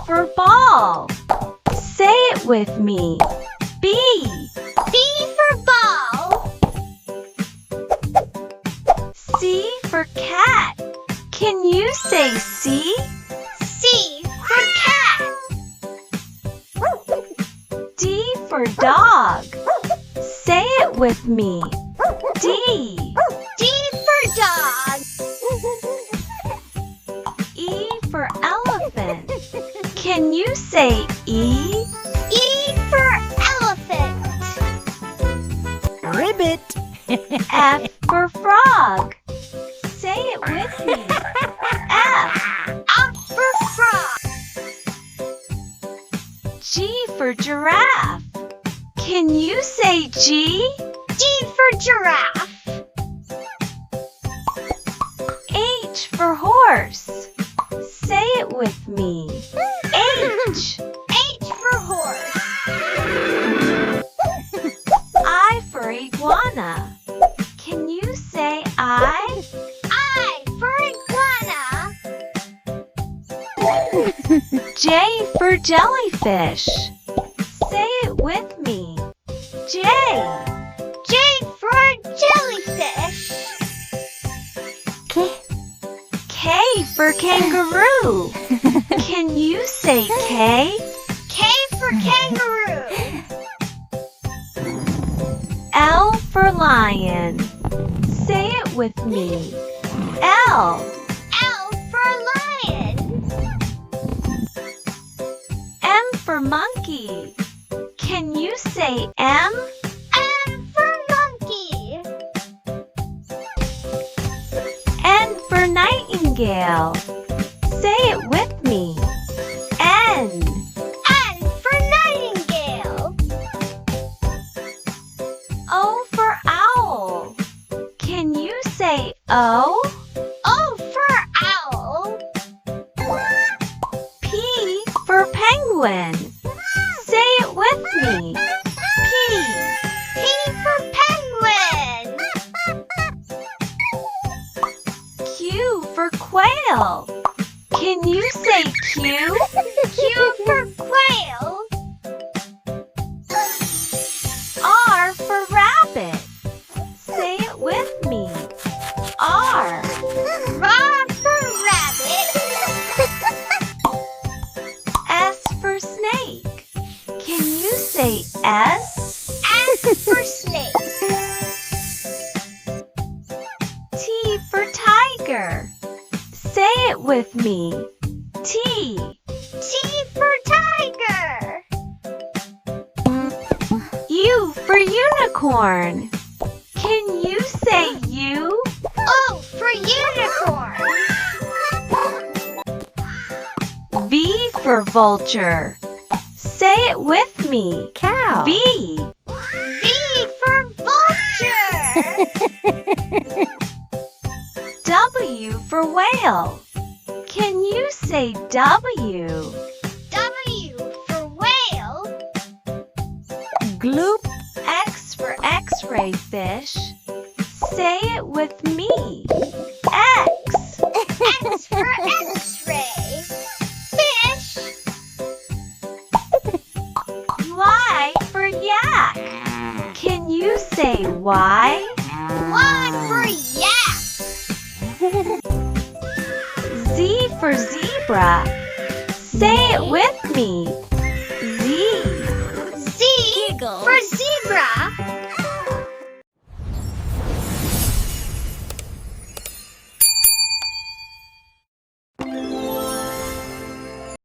for ball. Say it with me. B. B for ball. C for cat. Can you say C? C for cat. D for dog. Say it with me. D. D for dog. E for elephant. Can you say E? E for elephant. Ribbit. F for frog. Say it with me. F. F for frog. G for giraffe. Can you say G? G for giraffe. H for horse. Say it with me. H. H for horse. I for iguana. Can you say I? I for iguana. J for jellyfish. Say it with me. J. J for jellyfish. K for kangaroo. Can you say K? K for kangaroo. L for lion. Say it with me. L. L for lion. M for monkey. Can you say M? M for monkey. N for nightingale. Say it with me. N. N for nightingale. O for owl. Can you say O? O for owl. P for penguin. Say it with me. P. P for penguin. Q for quail. Can you say Q? Q for quail. R for rabbit. Say it with me. R. R for rabbit. S for snake. Can you say S? S for snake. T for tiger. Say it with me. T. T for tiger. U for unicorn. Can you say U? O for unicorn. V for vulture. Say it with me. Cow. V. V for vulture. W for whale. Can you say W? W for whale. Gloop. X for x-ray fish. Say it with me. X. X for x-ray. Fish. Y for yak. Can you say Y? Y for yak. Z for zebra. Say it with me. Z. Z for